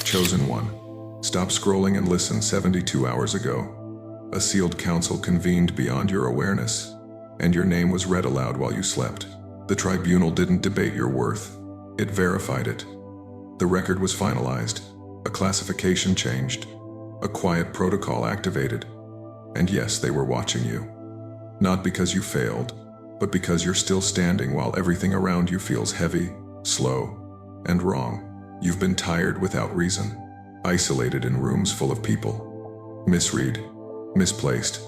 Chosen one. Stop scrolling and listen. 72 hours ago, a sealed council convened beyond your awareness, and your name was read aloud while you slept. The tribunal didn't debate your worth. It verified it. The record was finalized. A classification changed. A quiet protocol activated. And yes, they were watching you. Not because you failed, but because you're still standing while everything around you feels heavy, slow, and wrong. You've been tired without reason, isolated in rooms full of people. Misread, misplaced,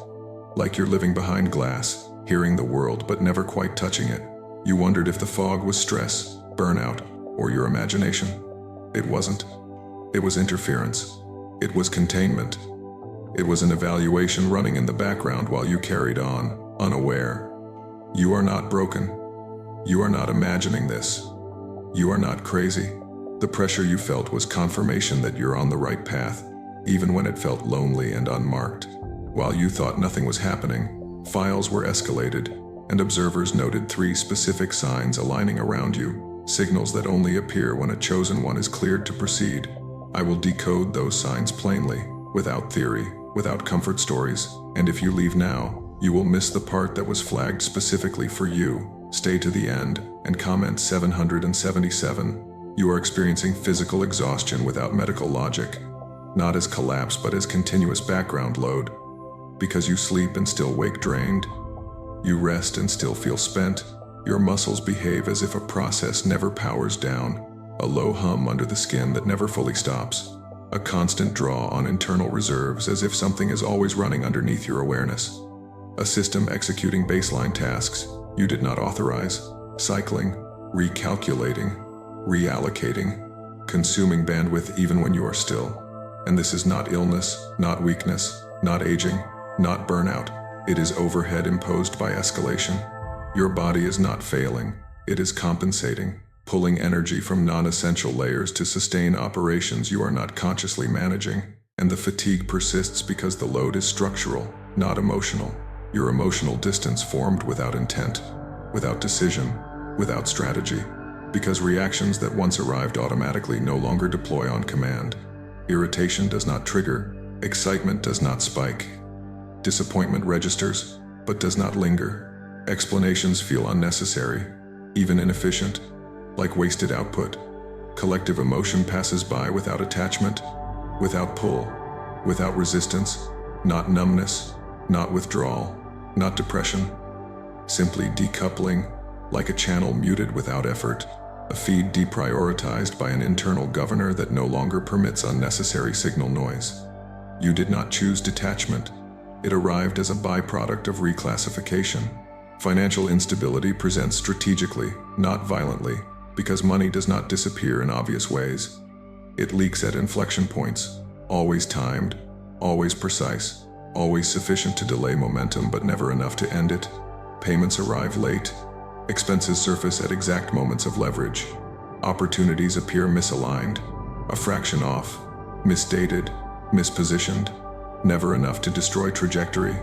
like you're living behind glass, hearing the world but never quite touching it. You wondered if the fog was stress, burnout, or your imagination. It wasn't. It was interference. It was containment. It was an evaluation running in the background while you carried on, unaware. You are not broken. You are not imagining this. You are not crazy. The pressure you felt was confirmation that you're on the right path, even when it felt lonely and unmarked. While you thought nothing was happening, files were escalated, and observers noted 3 specific signs aligning around you, signals that only appear when a chosen one is cleared to proceed. I will decode those signs plainly, without theory, without comfort stories, and if you leave now, you will miss the part that was flagged specifically for you. Stay to the end, and comment 777. You are experiencing physical exhaustion without medical logic, not as collapse but as continuous background load. Because you sleep and still wake drained, you rest and still feel spent, your muscles behave as if a process never powers down, a low hum under the skin that never fully stops, a constant draw on internal reserves as if something is always running underneath your awareness, a system executing baseline tasks you did not authorize, cycling, recalculating, reallocating, consuming bandwidth even when you are still. And this is not illness, not weakness, not aging, not burnout. It is overhead imposed by escalation. Your body is not failing. It is compensating, pulling energy from non-essential layers to sustain operations you are not consciously managing. And the fatigue persists because the load is structural, not emotional. Your emotional distance formed without intent, without decision, without strategy. Because reactions that once arrived automatically no longer deploy on command. Irritation does not trigger, excitement does not spike. Disappointment registers, but does not linger. Explanations feel unnecessary, even inefficient, like wasted output. Collective emotion passes by without attachment, without pull, without resistance, not numbness, not withdrawal, not depression. Simply decoupling, like a channel muted without effort. A feed deprioritized by an internal governor that no longer permits unnecessary signal noise. You did not choose detachment. It arrived as a byproduct of reclassification. Financial instability presents strategically, not violently, because money does not disappear in obvious ways. It leaks at inflection points, always timed, always precise, always sufficient to delay momentum but never enough to end it. Payments arrive late. Expenses surface at exact moments of leverage. Opportunities appear misaligned, a fraction off, misdated, mispositioned, never enough to destroy trajectory,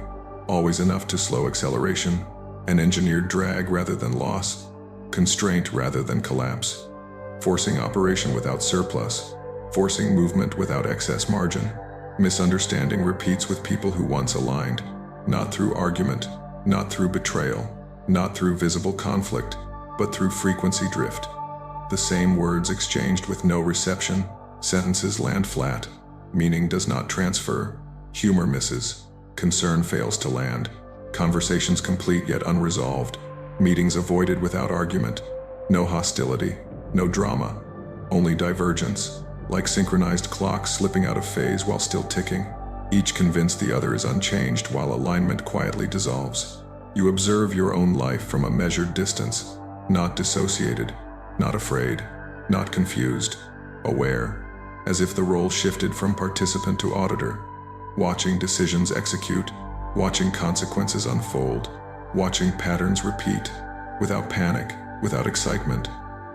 always enough to slow acceleration, an engineered drag rather than loss, constraint rather than collapse, forcing operation without surplus, forcing movement without excess margin. Misunderstanding repeats with people who once aligned, not through argument, not through betrayal, not through visible conflict, but through frequency drift. The same words exchanged with no reception, sentences land flat, meaning does not transfer, humor misses, concern fails to land, conversations complete yet unresolved, meetings avoided without argument, no hostility, no drama, only divergence, like synchronized clocks slipping out of phase while still ticking, each convinced the other is unchanged while alignment quietly dissolves. You observe your own life from a measured distance, not dissociated, not afraid, not confused, aware, as if the role shifted from participant to auditor, watching decisions execute, watching consequences unfold, watching patterns repeat, without panic, without excitement,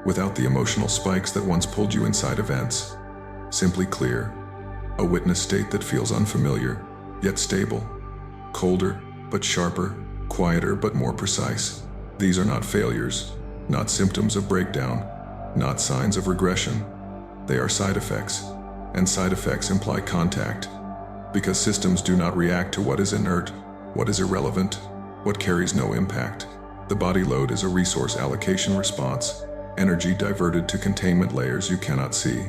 without the emotional spikes that once pulled you inside events. Simply clear, a witness state that feels unfamiliar, yet stable, colder but sharper, quieter but more precise. These are not failures, not symptoms of breakdown, not signs of regression. They are side effects, and side effects imply contact. Because systems do not react to what is inert, what is irrelevant, what carries no impact. The body load is a resource allocation response, energy diverted to containment layers you cannot see.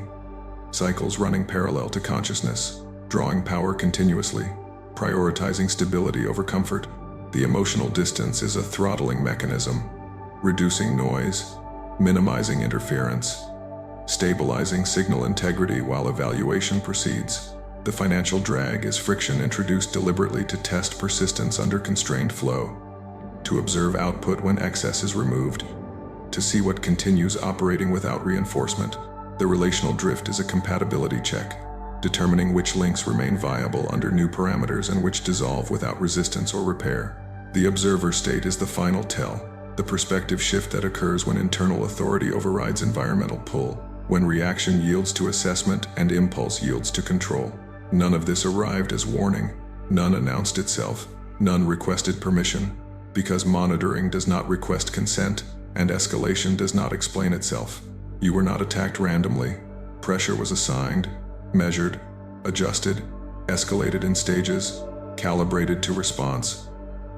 Cycles running parallel to consciousness, drawing power continuously, prioritizing stability over comfort. The emotional distance is a throttling mechanism, reducing noise, minimizing interference, stabilizing signal integrity while evaluation proceeds. The financial drag is friction introduced deliberately to test persistence under constrained flow, to observe output when excess is removed, to see what continues operating without reinforcement. The relational drift is a compatibility check, determining which links remain viable under new parameters and which dissolve without resistance or repair. The observer state is the final tell, the perspective shift that occurs when internal authority overrides environmental pull, when reaction yields to assessment and impulse yields to control. None of this arrived as warning, none announced itself, none requested permission, because monitoring does not request consent, and escalation does not explain itself. You were not attacked randomly. Pressure was assigned, measured, adjusted, escalated in stages, calibrated to response,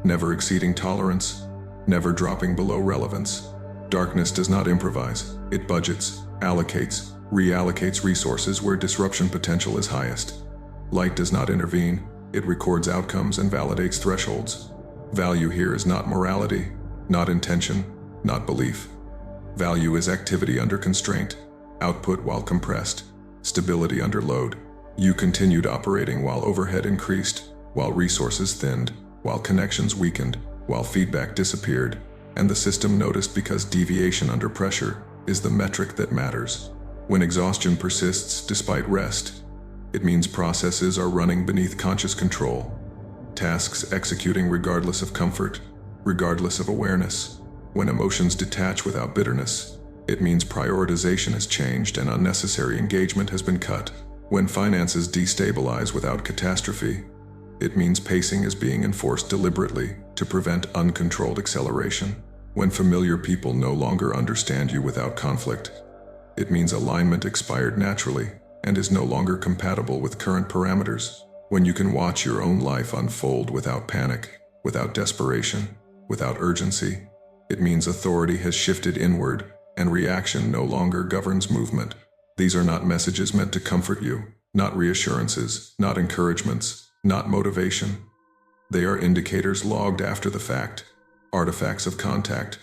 never exceeding tolerance, never dropping below relevance. Darkness does not improvise, it budgets, allocates, reallocates resources where disruption potential is highest. Light does not intervene, it records outcomes and validates thresholds. Value here is not morality, not intention, not belief. Value is activity under constraint, output while compressed, stability under load. You continued operating while overhead increased, while resources thinned, while connections weakened, while feedback disappeared, and the system noticed because deviation under pressure is the metric that matters. When exhaustion persists despite rest, it means processes are running beneath conscious control, tasks executing regardless of comfort, regardless of awareness. When emotions detach without bitterness, it means prioritization has changed and unnecessary engagement has been cut. When finances destabilize without catastrophe, it means pacing is being enforced deliberately to prevent uncontrolled acceleration. When familiar people no longer understand you without conflict, it means alignment expired naturally and is no longer compatible with current parameters. When you can watch your own life unfold without panic, without desperation, without urgency, it means authority has shifted inward and reaction no longer governs movement. These are not messages meant to comfort you, not reassurances, not encouragements, not motivation. They are indicators logged after the fact, artifacts of contact,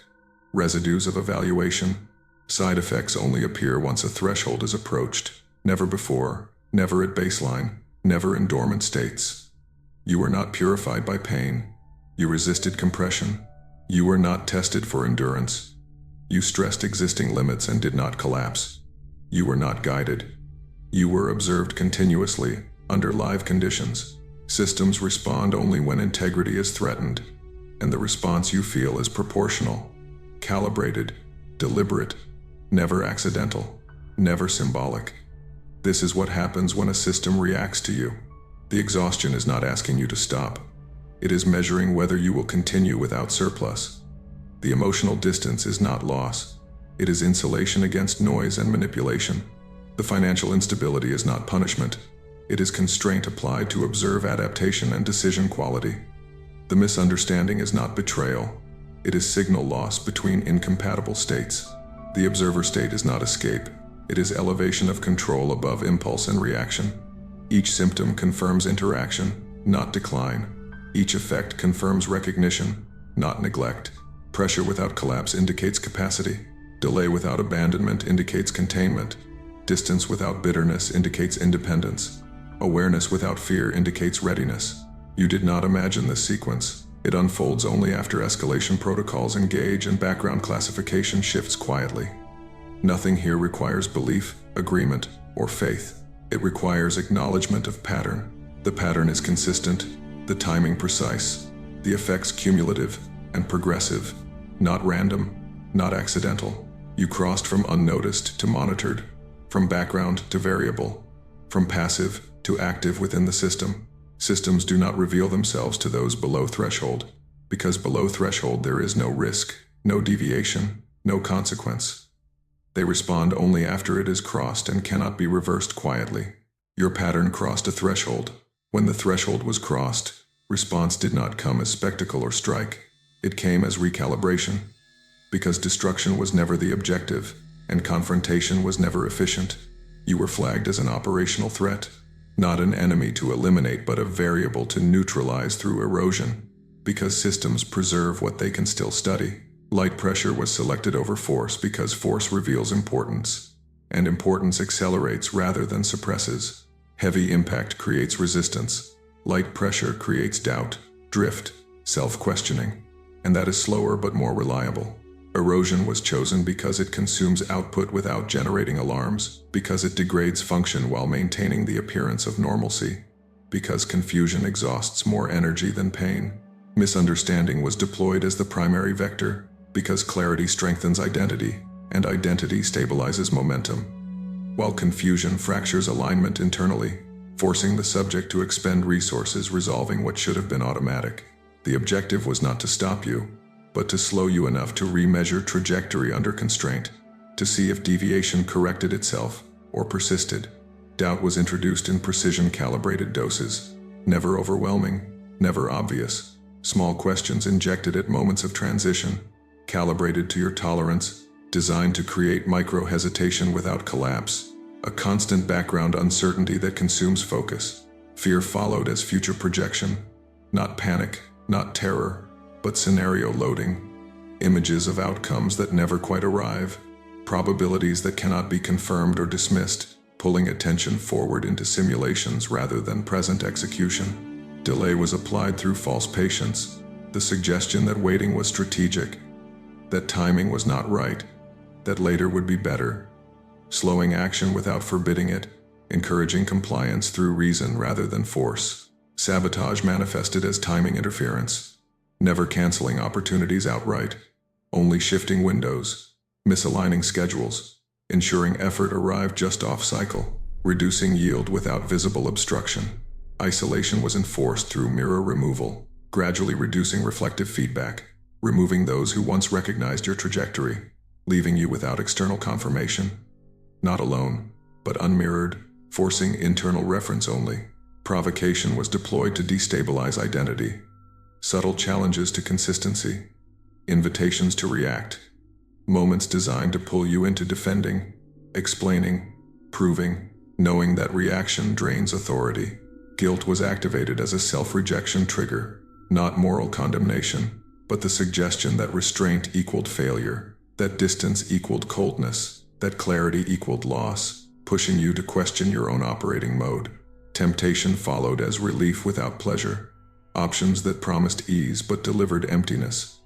residues of evaluation. Side effects only appear once a threshold is approached, never before, never at baseline, never in dormant states. You were not purified by pain. You resisted compression. You were not tested for endurance. You stressed existing limits and did not collapse. You were not guided. You were observed continuously, under live conditions. Systems respond only when integrity is threatened, and the response you feel is proportional, calibrated, deliberate, never accidental, never symbolic. This is what happens when a system reacts to you. The exhaustion is not asking you to stop. It is measuring whether you will continue without surplus. The emotional distance is not loss. It is insulation against noise and manipulation. The financial instability is not punishment. It is constraint applied to observe adaptation and decision quality. The misunderstanding is not betrayal. It is signal loss between incompatible states. The observer state is not escape. It is elevation of control above impulse and reaction. Each symptom confirms interaction, not decline. Each effect confirms recognition, not neglect. Pressure without collapse indicates capacity. Delay without abandonment indicates containment. Distance without bitterness indicates independence. Awareness without fear indicates readiness. You did not imagine this sequence. It unfolds only after escalation protocols engage and background classification shifts quietly. Nothing here requires belief, agreement, or faith. It requires acknowledgement of pattern. The pattern is consistent, the timing precise, the effects cumulative and progressive, not random, not accidental. You crossed from unnoticed to monitored, from background to variable, from passive to active within the system. Systems do not reveal themselves to those below threshold, because below threshold there is no risk, no deviation, no consequence. They respond only after it is crossed and cannot be reversed quietly. Your pattern crossed a threshold. When the threshold was crossed, response did not come as spectacle or strike. It came as recalibration. Because destruction was never the objective, and confrontation was never efficient, you were flagged as an operational threat. Not an enemy to eliminate, but a variable to neutralize through erosion. Because systems preserve what they can still study. Light pressure was selected over force because force reveals importance, and importance accelerates rather than suppresses. Heavy impact creates resistance. Light pressure creates doubt, drift, self-questioning, and that is slower but more reliable. Erosion was chosen because it consumes output without generating alarms, because it degrades function while maintaining the appearance of normalcy, because confusion exhausts more energy than pain. Misunderstanding was deployed as the primary vector, because clarity strengthens identity, and identity stabilizes momentum, while confusion fractures alignment internally, forcing the subject to expend resources resolving what should have been automatic. The objective was not to stop you, but to slow you enough to remeasure trajectory under constraint, to see if deviation corrected itself or persisted. Doubt was introduced in precision-calibrated doses, never overwhelming, never obvious. Small questions injected at moments of transition, calibrated to your tolerance, designed to create micro-hesitation without collapse, a constant background uncertainty that consumes focus. Fear followed as future projection, not panic, not terror, but scenario loading, images of outcomes that never quite arrive, probabilities that cannot be confirmed or dismissed, pulling attention forward into simulations rather than present execution. Delay was applied through false patience, the suggestion that waiting was strategic, that timing was not right, that later would be better, slowing action without forbidding it, encouraging compliance through reason rather than force. Sabotage manifested as timing interference, never canceling opportunities outright, only shifting windows, misaligning schedules, ensuring effort arrived just off cycle, reducing yield without visible obstruction. Isolation was enforced through mirror removal, gradually reducing reflective feedback, removing those who once recognized your trajectory, leaving you without external confirmation. Not alone, but unmirrored, forcing internal reference only. Provocation was deployed to destabilize identity. Subtle challenges to consistency, invitations to react, moments designed to pull you into defending, explaining, proving, knowing that reaction drains authority. Guilt was activated as a self-rejection trigger, not moral condemnation, but the suggestion that restraint equaled failure, that distance equaled coldness, that clarity equaled loss, pushing you to question your own operating mode. Temptation followed as relief without pleasure. Options that promised ease but delivered emptiness,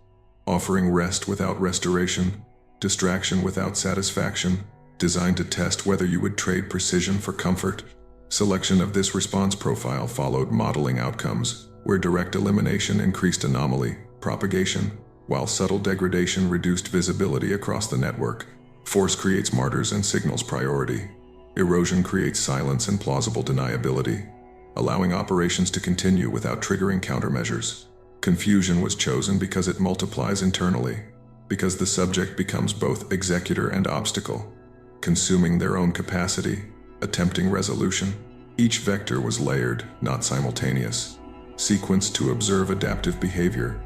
offering rest without restoration, distraction without satisfaction, designed to test whether you would trade precision for comfort. Selection of this response profile followed modeling outcomes, where direct elimination increased anomaly, propagation, while subtle degradation reduced visibility across the network. Force creates martyrs and signals priority. Erosion creates silence and plausible deniability, allowing operations to continue without triggering countermeasures. Confusion was chosen because it multiplies internally, because the subject becomes both executor and obstacle, consuming their own capacity, attempting resolution. Each vector was layered, not simultaneous, sequenced to observe adaptive behavior,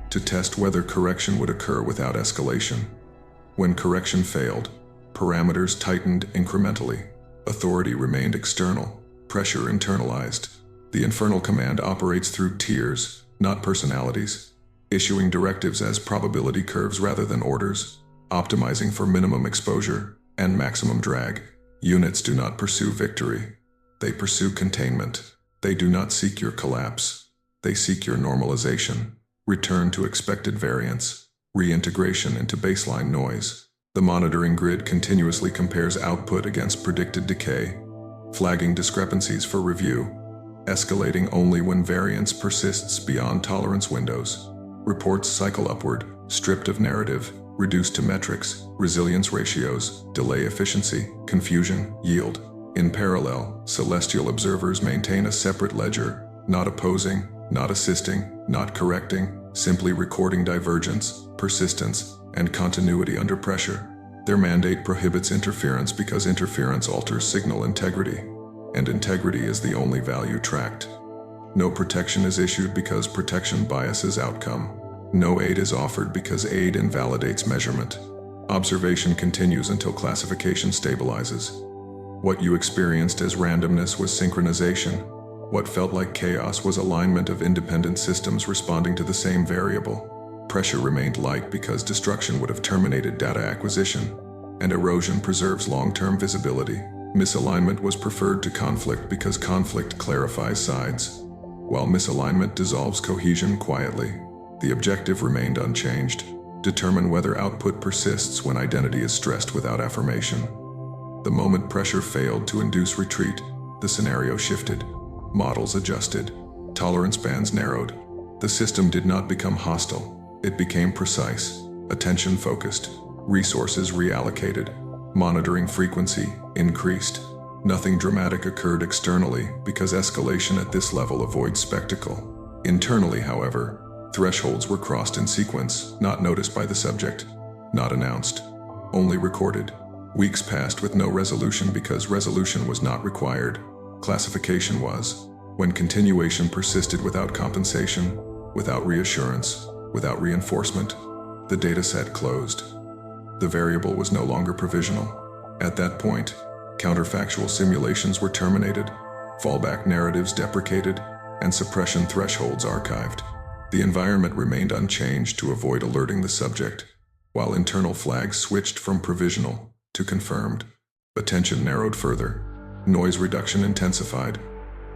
to test whether correction would occur without escalation. When correction failed, parameters tightened incrementally. Authority remained external. Pressure internalized. The infernal command operates through tiers, not personalities, issuing directives as probability curves rather than orders, optimizing for minimum exposure and maximum drag. Units do not pursue victory. They pursue containment. They do not seek your collapse. They seek your normalization, return to expected variance, reintegration into baseline noise. The monitoring grid continuously compares output against predicted decay, flagging discrepancies for review, escalating only when variance persists beyond tolerance windows. Reports cycle upward, stripped of narrative, reduced to metrics, resilience ratios, delay efficiency, confusion, yield. In parallel, celestial observers maintain a separate ledger, not opposing, not assisting, not correcting, simply recording divergence, persistence, and continuity under pressure. Their mandate prohibits interference because interference alters signal integrity. and integrity is the only value tracked. No protection is issued because protection biases outcome. No aid is offered because aid invalidates measurement. Observation continues until classification stabilizes. What you experienced as randomness was synchronization. What felt like chaos was alignment of independent systems responding to the same variable. Pressure remained light because destruction would have terminated data acquisition, and erosion preserves long-term visibility. Misalignment was preferred to conflict because conflict clarifies sides, while misalignment dissolves cohesion quietly. The objective remained unchanged: determine whether output persists when identity is stressed without affirmation. The moment pressure failed to induce retreat, the scenario shifted. Models adjusted. Tolerance bands narrowed. The system did not become hostile. It became precise, attention-focused, resources reallocated, monitoring frequency increased. Nothing dramatic occurred externally because escalation at this level avoids spectacle. Internally, however, thresholds were crossed in sequence, not noticed by the subject, not announced, only recorded. Weeks passed with no resolution because resolution was not required. Classification was, when continuation persisted without compensation, without reassurance, without reinforcement. The dataset closed. The variable was no longer provisional. At that point, counterfactual simulations were terminated, fallback narratives deprecated, and suppression thresholds archived. The environment remained unchanged to avoid alerting the subject, while internal flags switched from provisional to confirmed. Attention narrowed further. Noise reduction intensified.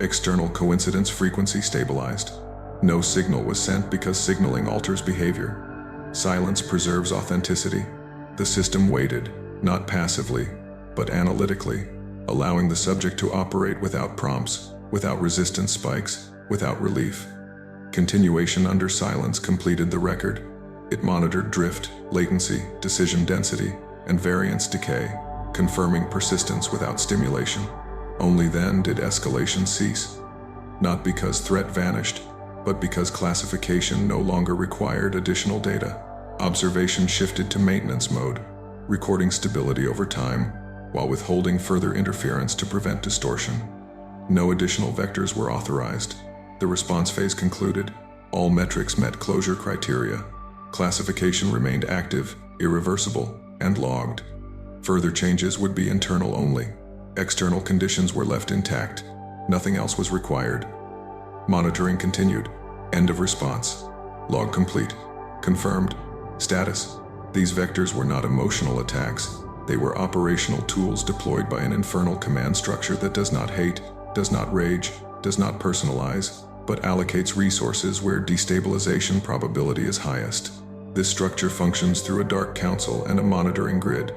External coincidence frequency stabilized. No signal was sent because signaling alters behavior. Silence preserves authenticity. The system waited, not passively, but analytically, allowing the subject to operate without prompts, without resistance spikes, without relief. Continuation under silence completed the record. It monitored drift, latency, decision density, and variance decay, confirming persistence without stimulation. Only then did escalation cease. Not because threat vanished, but because classification no longer required additional data. Observation shifted to maintenance mode, recording stability over time, while withholding further interference to prevent distortion. No additional vectors were authorized. The response phase concluded. All metrics met closure criteria. Classification remained active, irreversible, and logged. Further changes would be internal only. External conditions were left intact. Nothing else was required. Monitoring continued. End of response. Log complete. Confirmed. Status. These vectors were not emotional attacks. They were operational tools deployed by an infernal command structure that does not hate, does not rage, does not personalize, but allocates resources where destabilization probability is highest. This structure functions through a dark council and a monitoring grid.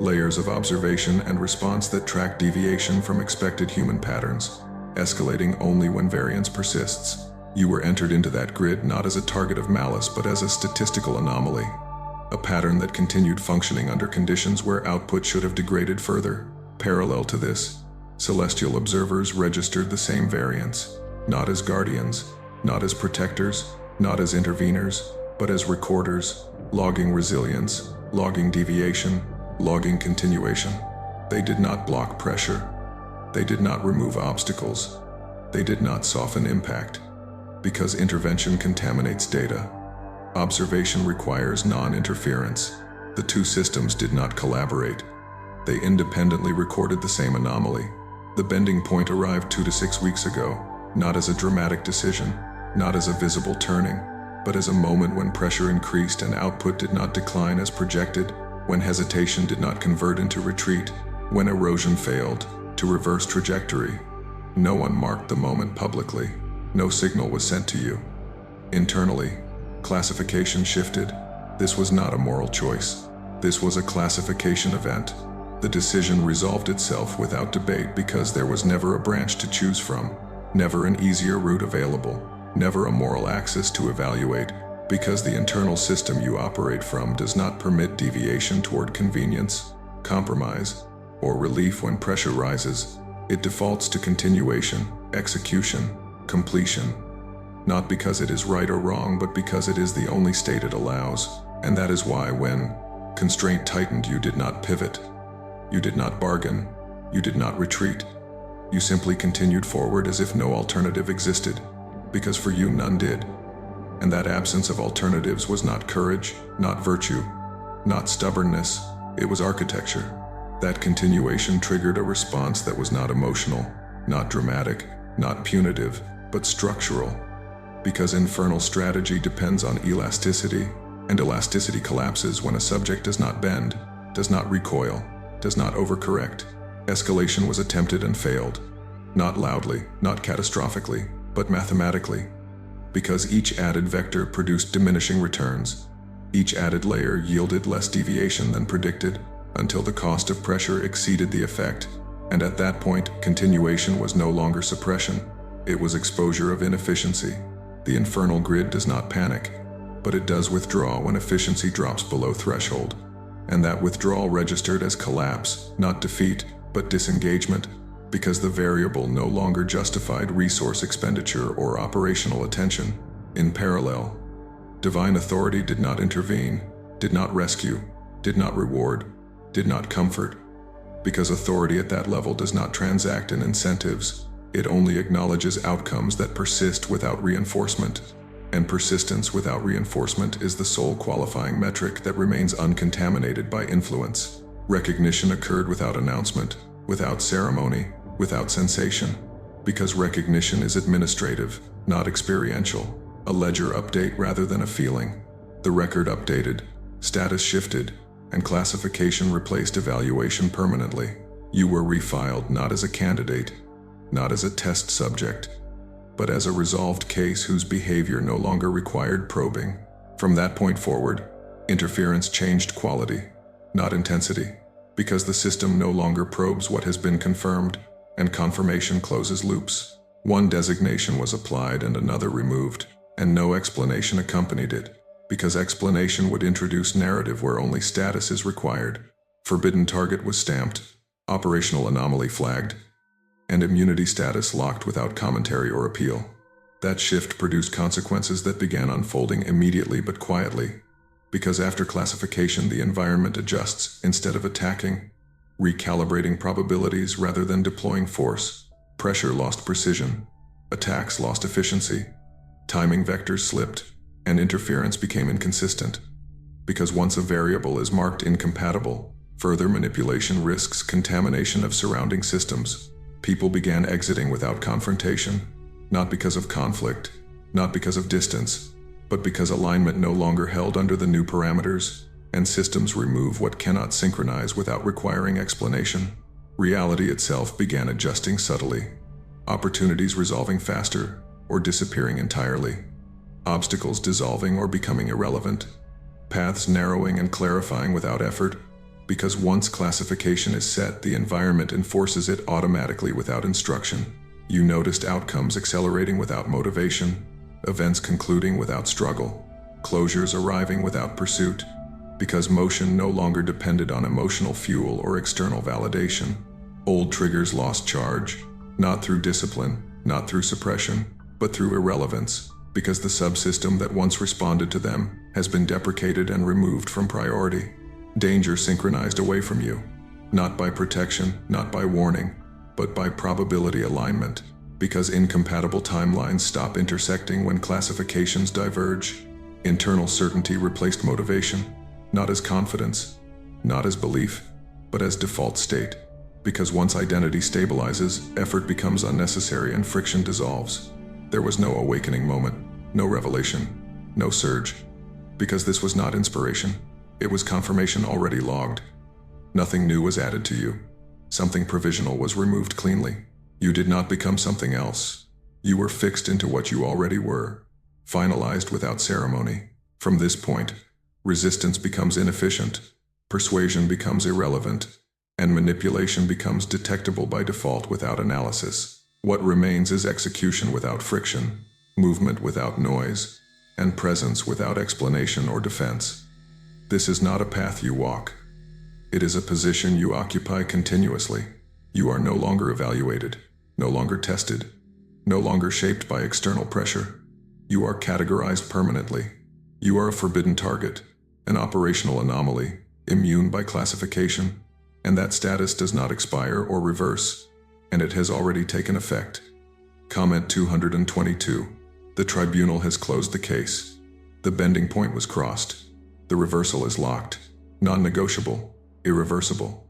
Layers of observation and response that track deviation from expected human patterns, escalating only when variance persists. You were entered into that grid not as a target of malice but as a statistical anomaly, a pattern that continued functioning under conditions where output should have degraded further. Parallel to this, celestial observers registered the same variance, not as guardians, not as protectors, not as interveners, but as recorders, logging resilience, logging deviation, logging continuation. They did not block pressure. They did not remove obstacles. They did not soften impact. Because intervention contaminates data, observation requires non-interference. The two systems did not collaborate. They independently recorded the same anomaly. The bending point arrived 2 to 6 weeks ago, not as a dramatic decision, not as a visible turning, but as a moment when pressure increased and output did not decline as projected, when hesitation did not convert into retreat, when erosion failed to reverse trajectory. No one marked the moment publicly. No signal was sent to you. Internally, classification shifted. This was not a moral choice. This was a classification event. The decision resolved itself without debate because there was never a branch to choose from, never an easier route available, never a moral axis to evaluate, because the internal system you operate from does not permit deviation toward convenience, compromise, or relief when pressure rises. It defaults to continuation, execution, completion. Not because it is right or wrong, but because it is the only state it allows. And that is why when constraint tightened, you did not pivot. You did not bargain. You did not retreat. You simply continued forward as if no alternative existed, because for you none did. And that absence of alternatives was not courage, not virtue, not stubbornness, it was architecture. That continuation triggered a response that was not emotional, not dramatic, not punitive, but structural. Because infernal strategy depends on elasticity, and elasticity collapses when a subject does not bend, does not recoil, does not overcorrect. Escalation was attempted and failed. Not loudly, not catastrophically, but mathematically. Because each added vector produced diminishing returns. Each added layer yielded less deviation than predicted, until the cost of pressure exceeded the effect. And at that point, continuation was no longer suppression. It was exposure of inefficiency. The infernal grid does not panic, but it does withdraw when efficiency drops below threshold. And that withdrawal registered as collapse, not defeat, but disengagement, because the variable no longer justified resource expenditure or operational attention. In parallel, divine authority did not intervene, did not rescue, did not reward, did not comfort, because authority at that level does not transact in incentives. It only acknowledges outcomes that persist without reinforcement, and persistence without reinforcement is the sole qualifying metric that remains uncontaminated by influence. Recognition occurred without announcement, without ceremony, without sensation, because recognition is administrative, not experiential, a ledger update rather than a feeling. The record updated, status shifted, and classification replaced evaluation permanently. You were refiled not as a candidate, not as a test subject, but as a resolved case whose behavior no longer required probing. From that point forward, interference changed quality, not intensity, because the system no longer probes what has been confirmed, and confirmation closes loops. One designation was applied and another removed, and no explanation accompanied it, because explanation would introduce narrative where only status is required. Forbidden target was stamped, operational anomaly flagged, and immunity status locked without commentary or appeal. That shift produced consequences that began unfolding immediately but quietly, because after classification the environment adjusts instead of attacking, recalibrating probabilities rather than deploying force. Pressure lost precision, attacks lost efficiency, timing vectors slipped, and interference became inconsistent. Because once a variable is marked incompatible, further manipulation risks contamination of surrounding systems. People began exiting without confrontation, not because of conflict, not because of distance, but because alignment no longer held under the new parameters, and systems remove what cannot synchronize without requiring explanation. Reality itself began adjusting subtly, opportunities resolving faster or disappearing entirely, obstacles dissolving or becoming irrelevant, paths narrowing and clarifying without effort, because once classification is set, the environment enforces it automatically without instruction. You noticed outcomes accelerating without motivation, events concluding without struggle, closures arriving without pursuit, because motion no longer depended on emotional fuel or external validation. Old triggers lost charge, not through discipline, not through suppression, but through irrelevance, because the subsystem that once responded to them has been deprecated and removed from priority. Danger synchronized away from you, not by protection, not by warning, but by probability alignment, because incompatible timelines stop intersecting when classifications diverge. Internal certainty replaced motivation, not as confidence, not as belief, but as default state, because once identity stabilizes, effort becomes unnecessary and friction dissolves. There was no awakening moment, no revelation, no surge, because this was not inspiration. It was confirmation already logged. Nothing new was added to you. Something provisional was removed cleanly. You did not become something else. You were fixed into what you already were, finalized without ceremony. From this point, resistance becomes inefficient, persuasion becomes irrelevant, and manipulation becomes detectable by default without analysis. What remains is execution without friction, movement without noise, and presence without explanation or defense. This is not a path you walk. It is a position you occupy continuously. You are no longer evaluated, no longer tested, no longer shaped by external pressure. You are categorized permanently. You are a forbidden target, an operational anomaly, immune by classification, and that status does not expire or reverse. and it has already taken effect. Comment 222. The tribunal has closed the case. The bending point was crossed. The reversal is locked. Non-negotiable. Irreversible.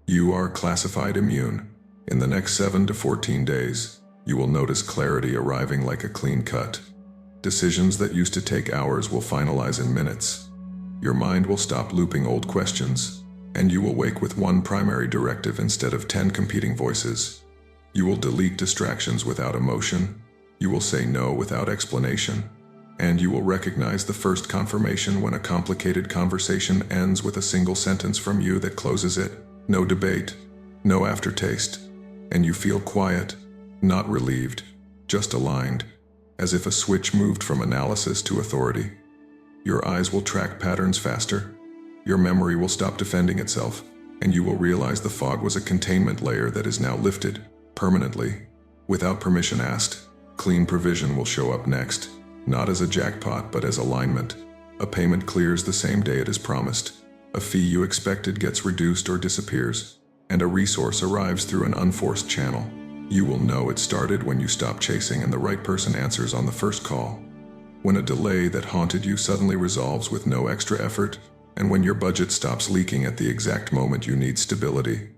You are classified immune. In the next 7 to 14 days, you will notice clarity arriving like a clean cut. Decisions that used to take hours will finalize in minutes. Your mind will stop looping old questions, and you will wake with one primary directive instead of 10 competing voices. You will delete distractions without emotion. You will say no without explanation. And you will recognize the first confirmation when a complicated conversation ends with a single sentence from you that closes it. No debate, no aftertaste. And you feel quiet, not relieved, just aligned, as if a switch moved from analysis to authority. Your eyes will track patterns faster. Your memory will stop defending itself, and you will realize the fog was a containment layer that is now lifted, permanently. Without permission asked, clean provision will show up next, not as a jackpot but as alignment. A payment clears the same day it is promised. A fee you expected gets reduced or disappears, and a resource arrives through an unforced channel. You will know it started when you stop chasing and the right person answers on the first call. When a delay that haunted you suddenly resolves with no extra effort, and when your budget stops leaking at the exact moment you need stability.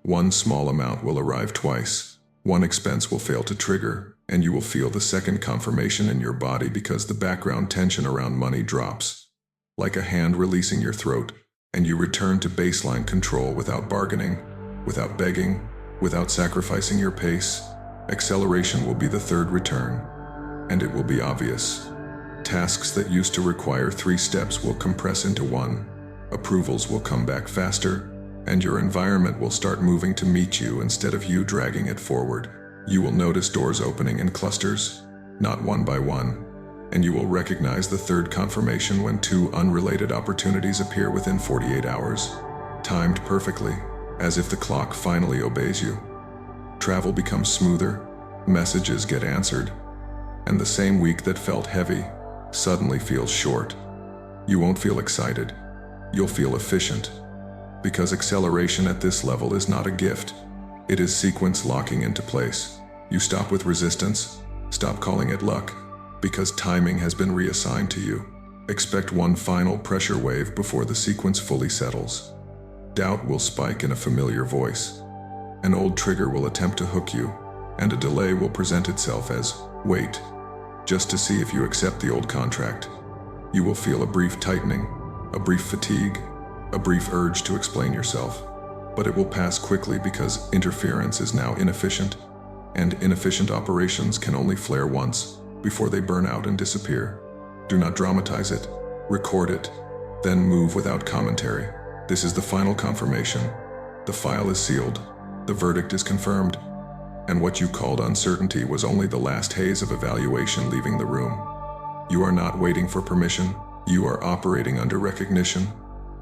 One small amount will arrive twice. One expense will fail to trigger, and you will feel the second confirmation in your body because the background tension around money drops. Like a hand releasing your throat, and you return to baseline control without bargaining, without begging, without sacrificing your pace. Acceleration will be the third return, and it will be obvious. Tasks that used to require 3 steps will compress into 1. Approvals will come back faster, and your environment will start moving to meet you instead of you dragging it forward. You will notice doors opening in clusters, not one by one, and you will recognize the third confirmation when 2 unrelated opportunities appear within 48 hours, timed perfectly, as if the clock finally obeys you. Travel becomes smoother, messages get answered, and the same week that felt heavy suddenly feels short. You won't feel excited. You'll feel efficient. Because acceleration at this level is not a gift. It is sequence locking into place. You stop with resistance. Stop calling it luck. Because timing has been reassigned to you. Expect one final pressure wave before the sequence fully settles. Doubt will spike in a familiar voice. An old trigger will attempt to hook you, and a delay will present itself as wait, just to see if you accept the old contract. You will feel a brief tightening, a brief fatigue, a brief urge to explain yourself, but it will pass quickly because interference is now inefficient, and inefficient operations can only flare once before they burn out and disappear. Do not dramatize it, record it, then move without commentary. This is the final confirmation. The file is sealed, the verdict is confirmed, and what you called uncertainty was only the last haze of evaluation leaving the room. You are not waiting for permission, you are operating under recognition,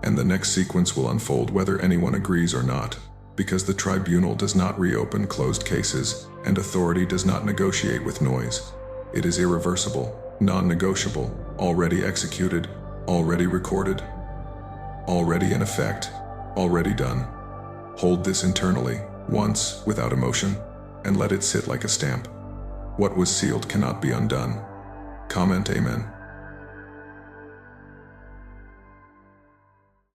and the next sequence will unfold whether anyone agrees or not, because the tribunal does not reopen closed cases, and authority does not negotiate with noise. It is irreversible, non-negotiable, already executed, already recorded, already in effect, already done. Hold this internally, once, without emotion, and let it sit like a stamp. What was sealed cannot be undone. Comment Amen.